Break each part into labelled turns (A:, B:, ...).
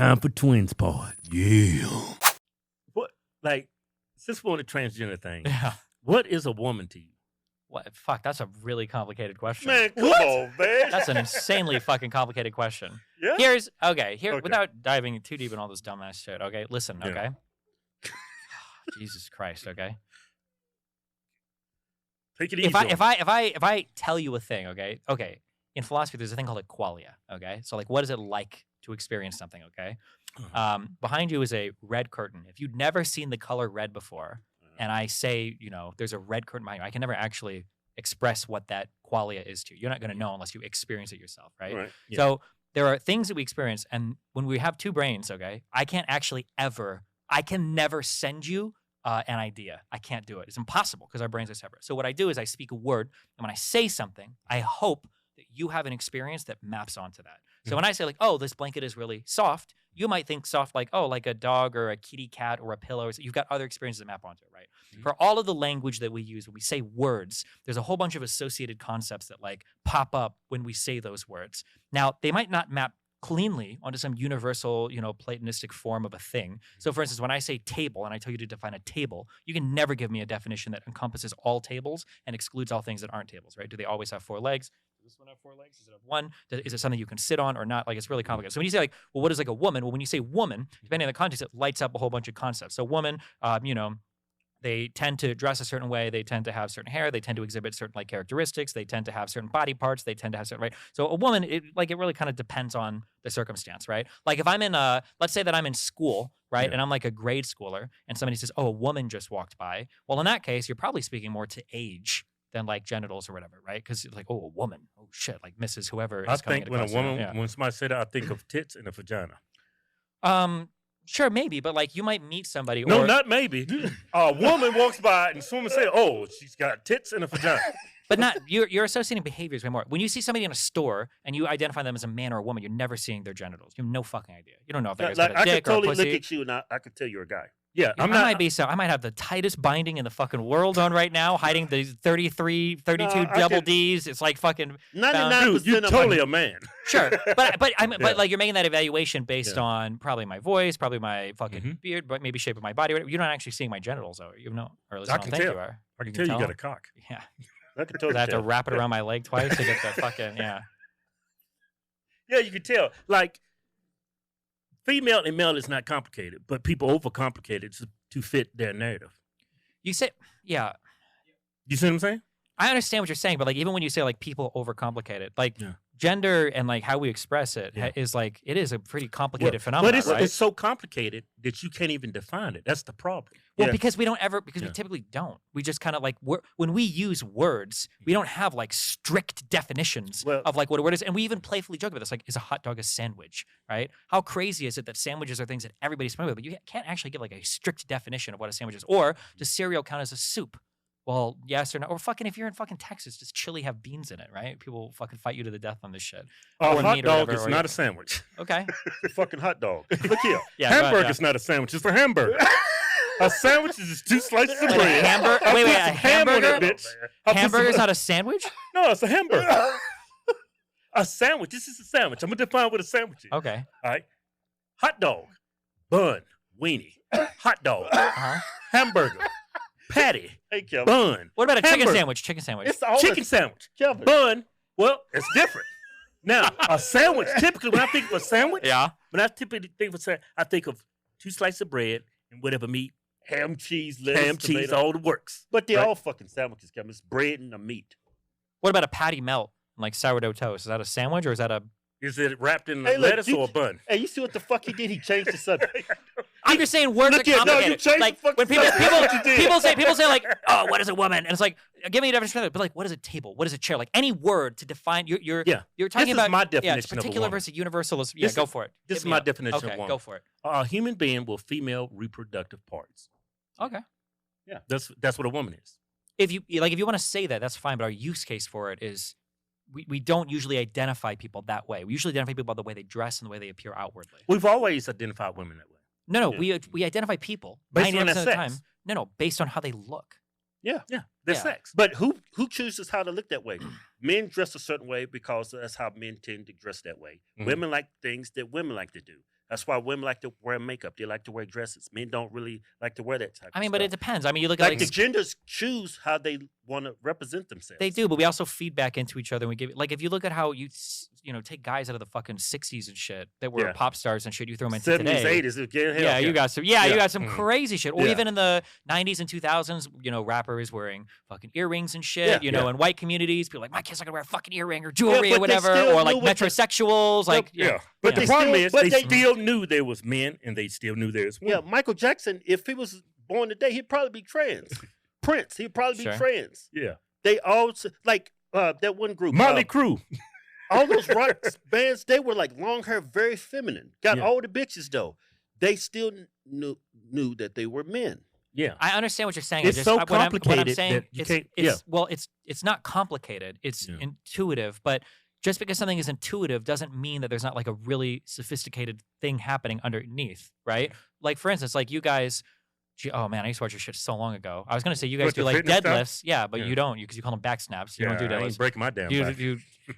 A: Time for twins part. Yeah. What, like, since we're on the transgender thing,
B: Yeah.
A: what is a woman to you?
B: What? Fuck, that's a really complicated question.
C: Man, come on, man.
B: That's an insanely fucking complicated question.
C: Yeah.
B: Here,
C: Okay.
B: without diving too deep in all this dumbass shit, okay? Listen,
A: Yeah.
B: okay? Jesus Christ, okay?
A: Take it easy.
B: If I tell you a thing, okay? In philosophy, there's a thing called a qualia, okay? So, like, what is it like to experience something, okay? Behind you is a red curtain. If you'd never seen the color red before, and I say, there's a red curtain behind you, I can never actually express what that qualia is to you. You're not going to know unless you experience it yourself, right?
C: Right.
A: Yeah.
B: So there are things that we experience, and when we have two brains, okay, I can never send you an idea. I can't do it. It's impossible because our brains are separate. So what I do is I speak a word, and when I say something, I hope that you have an experience that maps onto that. So when I say like, oh, this blanket is really soft, you might think soft like, oh, like a dog or a kitty cat or a pillow. You've got other experiences that map onto it, right? For all of the language that we use, when we say words, there's a whole bunch of associated concepts that like pop up when we say those words. Now, they might not map cleanly onto some universal, Platonistic form of a thing. So for instance, when I say table and I tell you to define a table, you can never give me a definition that encompasses all tables and excludes all things that aren't tables, right? Do they always have 4 legs? Does this one have 4 legs? Does it have 1? Is it something you can sit on or not? Like, it's really complicated. So when you say like, well, what is like a woman? Well, when you say woman, depending on the context, it lights up a whole bunch of concepts. So woman, they tend to dress a certain way. They tend to have certain hair. They tend to exhibit certain like characteristics. They tend to have certain body parts. They tend to have certain, right? So a woman, it really kind of depends on the circumstance, right? Like if I'm in let's say that I'm in school, right?
A: Yeah.
B: And I'm like a grade schooler and somebody says, oh, a woman just walked by. Well, in that case, you're probably speaking more to age than like genitals or whatever, right? Because it's like, oh, a woman. Oh shit, like Mrs. Whoever
A: I
B: is coming
A: think when a
B: across
A: woman,
B: yeah.
A: when somebody say that, I think of tits and a vagina.
B: Sure, maybe, but like you might meet somebody.
A: No,
B: or,
A: not maybe. A woman walks by and someone say, "Oh, she's got tits and a vagina."
B: But not you're associating behaviors way more. When you see somebody in a store and you identify them as a man or a woman, you're never seeing their genitals. You have no fucking idea. You don't know if that guy's
C: Like,
B: got
C: I
B: a
C: could
B: dick or a
C: totally
B: pussy.
C: look at you and I could tell you're a guy.
A: Yeah,
B: I might have the tightest binding in the fucking world on right now, hiding the 32
C: I
B: double
C: could-
B: D's. It's like fucking
C: 99%
A: Dude, you're
C: of
A: totally
C: my,
A: a man.
B: sure. But
A: Yeah.
B: like you're making that evaluation based
A: Yeah.
B: on probably my voice, probably my fucking
A: Mhm.
B: beard, but maybe shape of my body. You're not actually seeing my genitals though. You know, or at least
A: I
B: I don't
A: can
B: think
A: tell.
B: you are.
A: I can tell you got a cock.
B: Yeah.
C: I could
B: I
C: totally
B: have to
C: tell.
B: wrap it around my leg twice to get the fucking yeah.
A: Yeah, you can tell. Like, female and male is not complicated, but people overcomplicate it to fit their narrative.
B: You say yeah.
A: You see what I'm saying?
B: I understand what you're saying, but like even when you say like people overcomplicate it, like
A: Yeah.
B: gender and like how we express it
A: Yeah.
B: is like it is a pretty complicated
A: But
B: phenomenon, right?
A: it's so complicated that you can't even define it. That's the problem.
B: Well,
A: Yeah.
B: because we
A: Yeah.
B: typically don't. We just kind of like when we use words, we don't have like strict definitions
C: Well-
B: of like what a word is, and we even playfully joke about this. Like, is a hot dog a sandwich? Right? How crazy is it that sandwiches are things that everybody's familiar with, but you can't actually give like a strict definition of what a sandwich is? Or does cereal count as a soup? Well, yes or no. Or fucking if you're in fucking Texas, does chili have beans in it? Right? People fucking fight you to the death on this shit.
A: A
B: Or
A: hot
B: meat or
A: dog
B: whatever,
A: is
B: or-
A: not a sandwich.
B: Okay.
C: It's a fucking hot dog. Look here.
B: Yeah. go ahead,
A: Hamburger's not a sandwich. It's a hamburger. A sandwich is just 2 slices of
B: Wait, a
A: bread.
B: hamburger-
A: I
B: wait,
A: put
B: a
A: some ham on it,
B: hamburger?
A: bitch. I put some-
B: Hamburger's not a sandwich?
A: No, it's a hamburger. A sandwich. This is a sandwich. I'm gonna define what a sandwich is.
B: Okay.
A: All right. Hot dog, bun, weenie, hot dog,
B: Uh-huh.
A: hamburger, patty,
C: Hey, Kevin.
A: bun,
B: What about a chicken
A: Hamburger.
B: sandwich? Chicken sandwich.
C: It's all
A: chicken sandwich,
C: Kevin.
A: bun. Well, it's different. Now, a sandwich. Typically, when I think of a sandwich,
B: Yeah.
A: when I typically think of a sandwich, I think of 2 slices of bread and whatever meat,
C: Ham, cheese, lettuce,
A: ham, cheese,
C: tomato.
A: all the works.
C: But they're
A: right?
C: all fucking sandwiches, Kevin. It's bread and a meat.
B: What about a patty melt, like sourdough toast? Is that a sandwich or is that a?
A: Is it wrapped in
C: Hey, look,
A: lettuce
C: you-
A: or a bun?
C: Hey, you see what the fuck he did? He changed the subject.
B: I'm just saying words
C: Look
B: are
C: here, no, you
B: complicated.
C: changed the
B: like
C: fucking
B: when people
C: subject. That's what you did.
B: people say like, oh, what is a woman? And it's like, give me a definition of it. But like, what is a table? What is a chair? Like any word to define. You're
A: Yeah.
B: You're talking
A: This is
B: about
A: my
B: yeah, it's
A: definition of a
B: particular
A: woman.
B: versus universalist. Yeah,
A: This
B: go
A: is-
B: for it.
A: This
B: Hit
A: is
B: me
A: my
B: up.
A: definition
B: Okay,
A: of woman.
B: go for it.
A: A human being with female reproductive parts.
B: Okay.
A: That's what a woman is.
B: If you want to say that, that's fine. But our use case for it is. We don't usually identify people that way. We usually identify people by the way they dress and the way they appear outwardly.
A: We've always identified women that way.
B: No,
C: Yeah.
B: we identify people
A: Based on
B: 99%
A: their
B: of the
A: sex.
B: time. No, based on how they look.
C: Yeah.
A: Their
B: Yeah.
A: sex.
C: But who chooses how to look that way? Men dress a certain way because that's how men tend to dress that way.
A: Mhm.
C: Women like things that women like to do. That's why women like to wear makeup. They like to wear dresses. Men don't really like to wear that type.
B: I mean,
C: of
B: but
C: stuff.
B: it depends. I mean, you look at
C: Like the genders choose how they want to represent themselves.
B: they do, but we also feed back into each other. And we give like if you look at how you know take guys out of the fucking 60s and shit that were
C: Yeah.
B: pop stars and shit, you throw them into
C: 70s,
B: today.
C: 80s. Again, hell,
B: Yeah, you got some. Yeah,
C: Yeah.
B: you got some
A: Mhm.
B: crazy shit. Or
C: Yeah.
B: even in the 90s and 2000s, you know, rappers wearing fucking earrings and shit.
C: Yeah,
B: you know,
C: yeah.
B: in white communities, people are like my kids are gonna wear a fucking earring or
C: Yeah,
B: jewelry
C: but
B: or
C: they
B: whatever,
C: still
B: or like
C: knew what the-
B: metrosexuals. Like,
A: Yeah.
C: Yeah.
A: But the
C: They
A: problem
C: still-
A: is
C: but
A: they
C: they-
A: still knew there was men and they still knew there was
C: Yeah,
A: women.
C: Michael Jackson, if he was born today, he'd probably be trans. Prince, he'd probably
B: Sure.
C: be trans.
A: Yeah.
C: They all like that one group.
A: Motley Crue.
C: all those rock bands, they were like long hair, very feminine. Got
A: Yeah.
C: all the bitches though. They still knew that they were men.
A: Yeah.
B: I understand what you're saying.
A: It's
B: I just,
A: so
B: what I'm
A: complicated
B: saying,
A: that you
B: it's,
A: can't-
B: it's well, it's not complicated. It's
A: Yeah.
B: intuitive, but just because something is intuitive doesn't mean that there's not like a really sophisticated thing happening underneath, right? Like for instance, like you guys. Oh man, I used to watch your shit so long ago. I was gonna say you guys
A: What,
B: do
A: the
B: like
A: fitness stuff?
B: deadlifts, yeah, but
A: Yeah.
B: you don't because you call them back snaps. You don't do
A: I ain't
B: deadlifts.
A: breaking my damn
B: You,
A: back.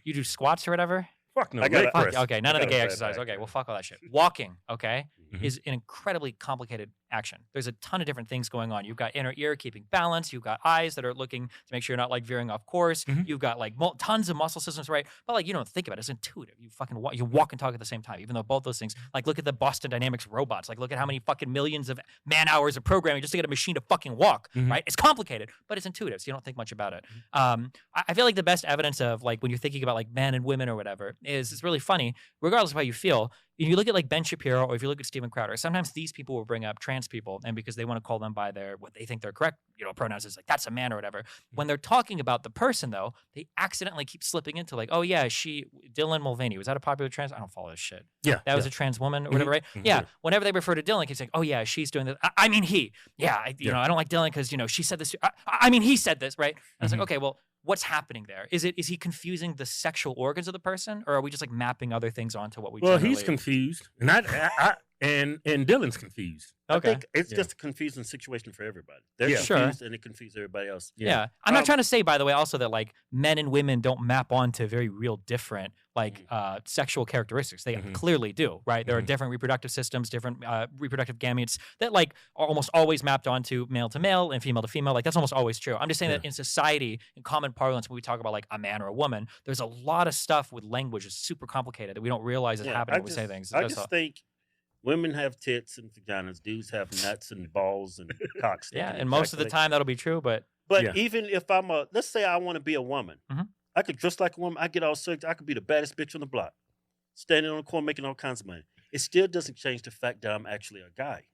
B: you do squats or whatever.
A: Fuck no.
C: I got
A: leg
C: a-
B: Fuck,
A: press.
B: okay, none of the
C: got a
B: gay
C: fat
B: exercise.
C: back.
B: Okay, well, fuck all that shit. Walking, okay,
A: Mhm.
B: is an incredibly complicated action. There's a ton of different things going on. You've got inner ear keeping balance. You've got eyes that are looking to make sure you're not like veering off course.
A: Mhm.
B: You've got like tons of muscle systems, right? But like you don't think about it. It's intuitive. You fucking you walk and talk at the same time, even though both those things. Like look at the Boston Dynamics robots. Like look at how many fucking millions of man hours of programming just to get a machine to fucking walk,
A: Mhm.
B: right? It's complicated, but it's intuitive, so you don't think much about it. I feel like the best evidence of like when you're thinking about like men and women or whatever is it's really funny, regardless of how you feel. If you look at like Ben Shapiro or if you look at Steven Crowder, sometimes these people will bring up trans people, and because they want to call them by their what they think they're correct, you know, pronouns is like that's a man or whatever. When they're talking about the person though, they accidentally keep slipping into like, oh yeah, Dylan Mulvaney, was that a popular trans? I don't follow this shit.
A: Yeah.
B: That was a trans woman or
A: Mhm,
B: whatever, right?
A: mhm.
B: Yeah. Whenever they refer to Dylan, keep saying, "Oh yeah, she's doing this." I mean, he. Yeah. You
A: Yeah.
B: know, I don't like Dylan because you know she said this. I mean, he said this, right? And I was
A: Mhm.
B: like, okay, well, what's happening there? Is he confusing the sexual organs of the person, or are we just like mapping other things onto what we?
A: Well,
B: generally...
A: he's confused, and and Dylan's confused.
B: Okay.
C: I think it's
A: Yeah.
C: just a confusing situation for everybody. They're
A: Yeah.
B: Sure.
C: confused and it confuses everybody else.
B: Yeah. I'm not
C: Um,
B: trying to say, by the way, also that like men and women don't map onto very real different like sexual characteristics. They
A: Mhm.
B: clearly do, right? There are
A: Mhm.
B: different reproductive systems, different reproductive gametes that like are almost always mapped onto male to male and female to female. Like that's almost always true. I'm just saying that in society, in common parlance, when we talk about like a man or a woman, there's a lot of stuff with language that's super complicated that we don't realize is happening when we say things.
C: I
B: That's
C: just
B: all.
C: think women have tits and vaginas. Dudes have nuts and balls and cocks.
B: Yeah, and most of the time that'll be true, but
C: But
A: Yeah.
C: even if let's say I want to be a woman,
B: Mhm.
C: I could dress like a woman. I get all sexy. I could be the baddest bitch on the block, standing on the corner making all kinds of money. It still doesn't change the fact that I'm actually a guy.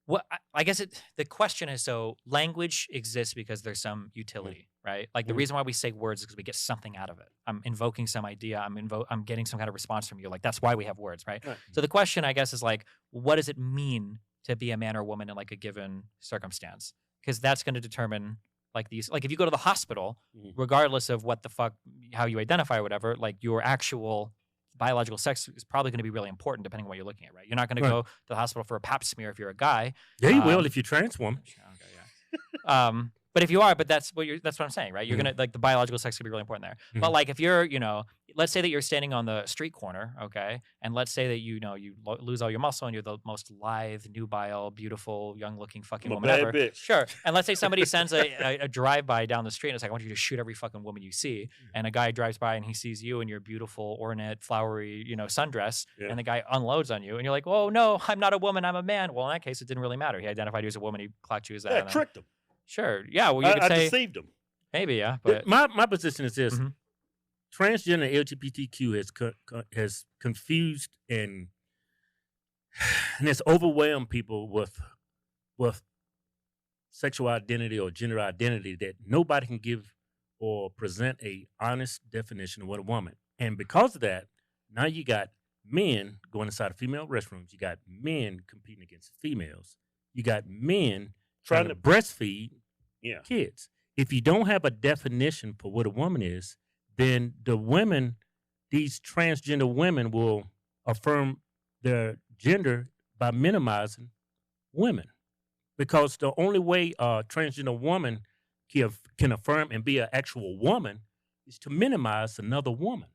B: what I guess the question is, so language exists because there's some utility, right? Like the
C: Mhm.
B: reason why we say words is because we get something out of it. I'm invoking some idea. I'm getting some kind of response from you. Like that's why we have words, right?
C: Right.
B: So the question, I guess, is like, what does it mean to be a man or woman in like a given circumstance? Because that's going to determine like these. Like if you go to the hospital,
C: Mhm.
B: regardless of what the fuck, how you identify or whatever, like your actual biological sex is probably going to be really important depending on what you're looking at, right? You're not going
A: Right.
B: to go to the hospital for a pap smear if you're a guy.
A: Yeah, you
B: Um,
A: will if you're trans woman.
B: Okay, yeah. But if you are, but that's what I'm saying, right? You're
A: Mhm.
B: gonna like the biological sex could be really important there. But
A: Mhm.
B: like if you're, you know, let's say that you're standing on the street corner, okay, and let's say that you lose all your muscle and you're the most lithe, nubile, beautiful, young-looking fucking
C: I'm a
B: woman
C: bad
B: ever.
C: bitch.
B: Sure. And let's say somebody sends a drive-by down the street and it's like, I want you to shoot every fucking woman you see. And a guy drives by and he sees you in your beautiful, ornate, flowery, you know, sundress.
C: Yeah.
B: And the guy unloads on you. And you're like, oh, no, I'm not a woman. I'm a man. Well, in that case, it didn't really matter. He identified you as a woman. He clocked you as that.
C: Yeah, I
B: and then-
C: tricked them.
B: Sure. Yeah. Well, you
C: I
B: could say
C: deceived them.
B: maybe, yeah.
A: But
B: But
A: my position is this:
B: Mhm.
A: transgender LGBTQ has confused and has overwhelmed people with sexual identity or gender identity that nobody can give or present a honest definition of what a woman. And because of that, now you got men going inside of female restrooms. You got men competing against females. You got men trying to breastfeed
C: Yeah.
A: kids. If you don't have a definition for what a woman is, then the women, these transgender women, will affirm their gender by minimizing women. Because the only way a transgender woman can affirm and be an actual woman is to minimize another woman.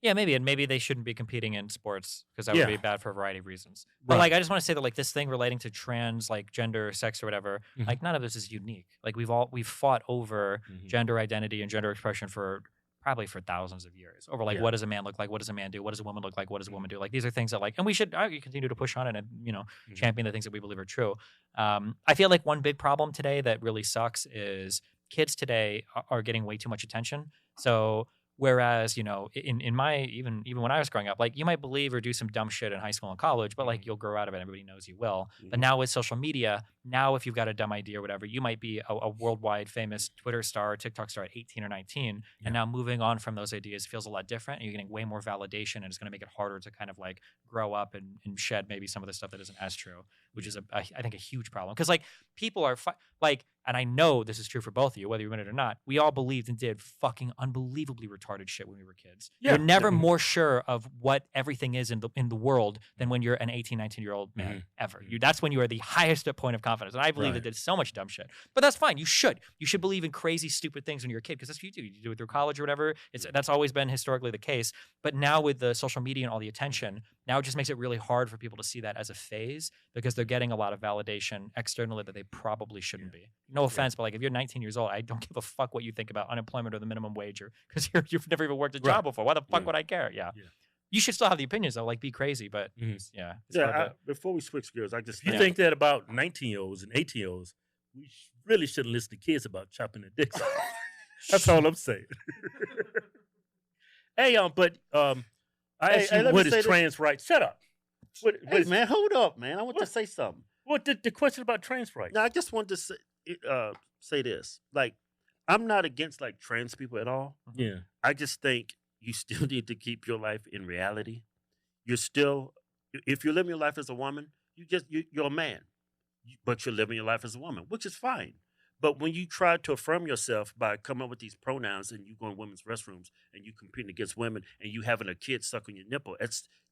B: Yeah, maybe, and maybe they shouldn't be competing in sports because that
A: Yeah.
B: would be bad for a variety of reasons. But
A: Right.
B: like, I just want to say that like this thing relating to trans, like gender, sex, or whatever,
A: Mhm.
B: like none of this is unique. Like we've fought over
A: Mhm.
B: gender identity and gender expression for probably for thousands of years. Over like
A: Yeah.
B: what does a man look like? What does a man do? What does a woman look like? What does a woman do? Like these are things that like, and we should continue to push on it and
A: Mhm.
B: champion the things that we believe are true. I feel like one big problem today that really sucks is kids today are getting way too much attention. So whereas in my even when I was growing up, like you might believe or do some dumb shit in high school and college, but like
A: Mhm.
B: you'll grow out of it. Everybody knows you will. But
C: Mhm.
B: now with social media, now if you've got a dumb idea or whatever, you might be a worldwide famous Twitter star or TikTok star at 18 or 19.
A: Yeah.
B: And now moving on from those ideas feels a lot different. And you're getting way more validation, and it's going to make it harder to kind of like grow up and shed maybe some of the stuff that isn't as true, which is I think a huge problem. Because like people are like, and I know this is true for both of you, whether you admit it or not. We all believed and did fucking unbelievably retarded shit when we were kids.
A: Yeah.
B: You're never
A: Mhm.
B: more sure of what everything is in the world than when you're an 18, 19-year-old man
A: Mhm.
B: ever.
A: Mhm.
B: That's when you are the highest point of confidence. And I believe
A: Right.
B: that did so much dumb shit. But that's fine. You should believe in crazy, stupid things when you're a kid because that's what you do. You do it through college or whatever. That's always been historically the case. But now with the social media and all the attention, now it just makes it really hard for people to see that as a phase because they're getting a lot of validation externally that they probably shouldn't be. No offense, but like if you're 19 years old, I don't give a fuck what you think about unemployment or the minimum wage or because you've never even worked a job
A: Right.
B: before. Why the fuck
C: Yeah.
B: would I care? Yeah.
A: Yeah.
B: You should still have the opinions though, like be crazy, but
A: Mhm.
B: it's hard
C: Yeah.
B: to-
C: Before we switch gears, I just
A: If you
B: Yeah.
A: think that about 19-year-olds and 18-year-olds, we really shouldn't listen to kids about chopping their dicks off. That's all I'm saying. Hey, but I
C: Hey,
A: asked
C: hey,
A: you
C: let me
A: what
C: say
A: is
C: this.
A: trans rights? Shut up. What
C: Hey
A: is
C: man, hold up, man. I want to
A: What?
C: say something.
A: what the question about trans rights?
C: Now, I just wanted to say this. Like, I'm not against like trans people at all.
A: Yeah.
C: I just think you still need to keep your life in reality. You're still, if you're living your life as a woman, you're a man, but you're living your life as a woman, which is fine. But when you try to affirm yourself by coming up with these pronouns and you go in women's restrooms and you competing against women and you having a kid suck on your nipple,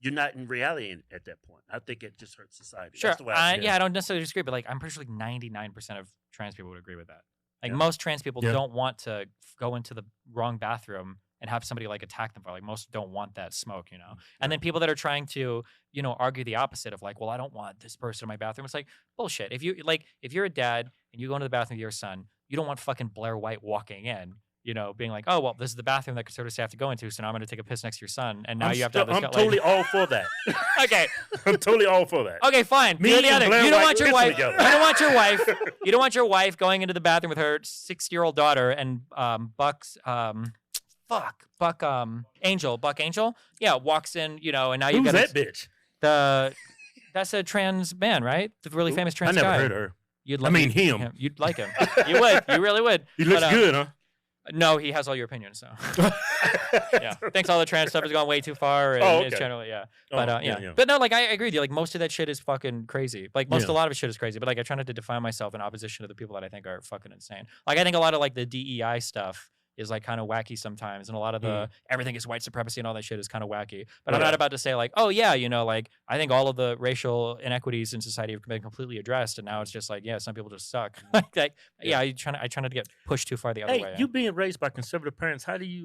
C: you're not in reality at that point. I think it just hurts society.
B: Sure.
C: That's the way I see it.
B: Yeah, I don't necessarily disagree, but like I'm pretty sure like 99% of trans people would agree with that. Like
C: Yeah.
B: most trans people
A: Yeah.
B: don't want to go into the wrong bathroom and have somebody like attack them for like most don't want that smoke, And then people that are trying to, argue the opposite of like, well, I don't want this person in my bathroom. It's like bullshit. If you're a dad and you go into the bathroom with your son, you don't want fucking Blair White walking in, being like, oh well, this is the bathroom that conservatives have to go into, so now I'm gonna take a piss next to your son, and now you have to have this.
A: I'm totally all for that.
B: Okay.
A: I'm totally all for that.
B: Okay, fine.
A: Me
B: You're the
A: and
B: other.
A: Blair
B: You don't
A: White
B: want your
A: pissing
B: wife.
A: together.
B: You don't want your wife. You don't want your wife going into the bathroom with her 6-year-old daughter and Buck Angel. Yeah, walks in. And now you
A: Who's
B: got
A: that bitch?
B: That's a trans man, right? The really
A: Who?
B: famous
A: I
B: trans
A: never
B: guy.
A: heard of her.
B: You'd
A: I
B: like
A: mean him.
B: You'd like him. You would. You really would.
A: He looks
B: But,
A: good, huh?
B: No, he has all your opinions. So yeah, thinks all the trans stuff has gone way too far. And
A: Oh,
B: it's
A: okay.
B: generally yeah.
A: Oh,
B: But
A: yeah.
B: But no, like I agree with you. Like most of that shit is fucking crazy. Like
A: Yeah.
B: a lot of shit is crazy. But like I try not to define myself in opposition to the people that I think are fucking insane. Like I think a lot of like the DEI stuff is like kind of wacky sometimes, and a lot of the everything is white supremacy and all that shit is kind of wacky. But I'm
A: Yeah.
B: not about to say like, oh yeah, like I think all of the racial inequities in society have been completely addressed, and now it's just like yeah, some people just suck. like yeah, I try not to get pushed too far the other
A: Hey,
B: way.
A: you being raised by conservative parents, how do you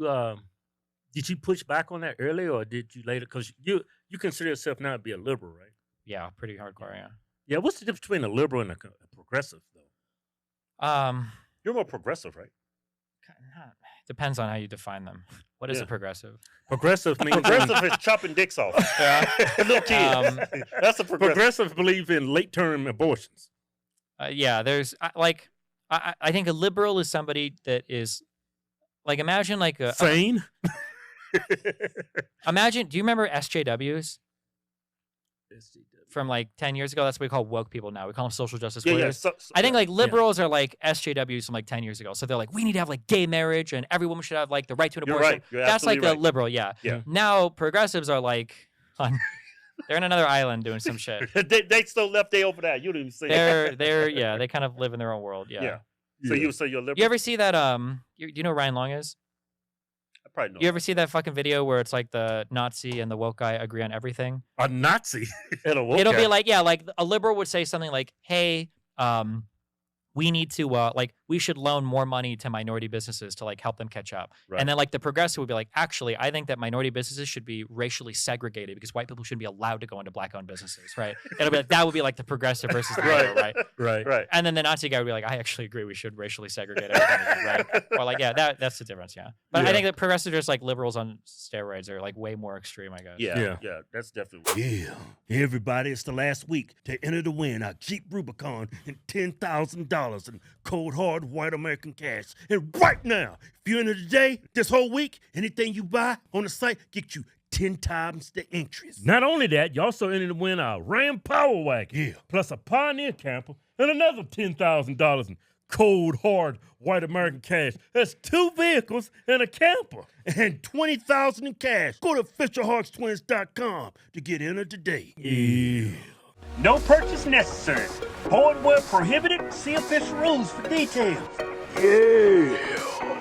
A: did you push back on that earlier, or did you later? Because you consider yourself now to be a liberal, right?
B: Yeah, pretty hardcore. Yeah.
A: Yeah. What's the difference between a liberal and a progressive, though?
C: You're more progressive, right?
B: Depends on how you define them. What is
C: Yeah.
B: a progressive?
A: Progressive means
C: Progressive is chopping dicks off.
B: Yeah.
C: Little kid. That's a progressive.
A: progressive believe in late term abortions.
B: Yeah, there's I think a liberal is somebody that is like imagine like a
A: Sane.
B: imagine. Do you remember SJWs from like 10 years ago? That's what we call woke people now. We call them social justice
C: Yeah, yeah.
B: warriors. I think like liberals are like SJWs from like 10 years ago. So they're like, we need to have like gay marriage and every woman should have like the right to an
C: You're
B: abortion.
C: right. You're
B: That's like
C: absolutely
B: the
C: right.
B: liberal, yeah.
C: Yeah.
B: Now progressives are like they're in another island doing some shit.
C: they still left there over there. You didn't even say
B: They're yeah, they kind of live in their own world. Yeah.
C: Yeah. So you say you're liberal?
B: You ever see that do you know who Ryan Long is?
C: I probably know.
B: You ever see that fucking video where it's like the Nazi and the woke guy agree on everything?
A: A Nazi.
C: And a woke
B: It'll
C: guy.
B: be like, yeah, like a liberal would say something like, hey, we need to like we should loan more money to minority businesses to like help them catch up.
C: Right.
B: And then like the progressive would be like, actually, I think that minority businesses should be racially segregated because white people shouldn't be allowed to go into black-owned businesses, right? It'll be like that would be like the progressive versus the
C: Right.
B: liberal, right?
A: Right.
C: Right.
B: And then the Nazi guy would be like, I actually agree we should racially segregate everything, right? Or like, yeah, that's the difference, yeah. But
A: Yeah.
B: I think that progressives are just like liberals on steroids are like way more extreme, I guess.
C: Yeah.
A: Yeah.
C: That's definitely.
D: Yeah, everybody, it's the last week to enter to win our Jeep Rubicon and $10,000 in cold hard white American cash. And right now, if you enter today, this whole week, anything you buy on the site get you 10 times the interest.
A: Not only that, you also entered to win a Ram Power Wagon,
D: Yeah.
A: plus a Pioneer camper, and another $10,000 in cold, hard, white American cash. That's 2 vehicles and a camper.
D: And $20,000 in cash. Go to FisherHawksTwins.com to get entered today. Yeah.
A: No purchase necessary. Board where prohibited. See official rules for details.
D: Yeah.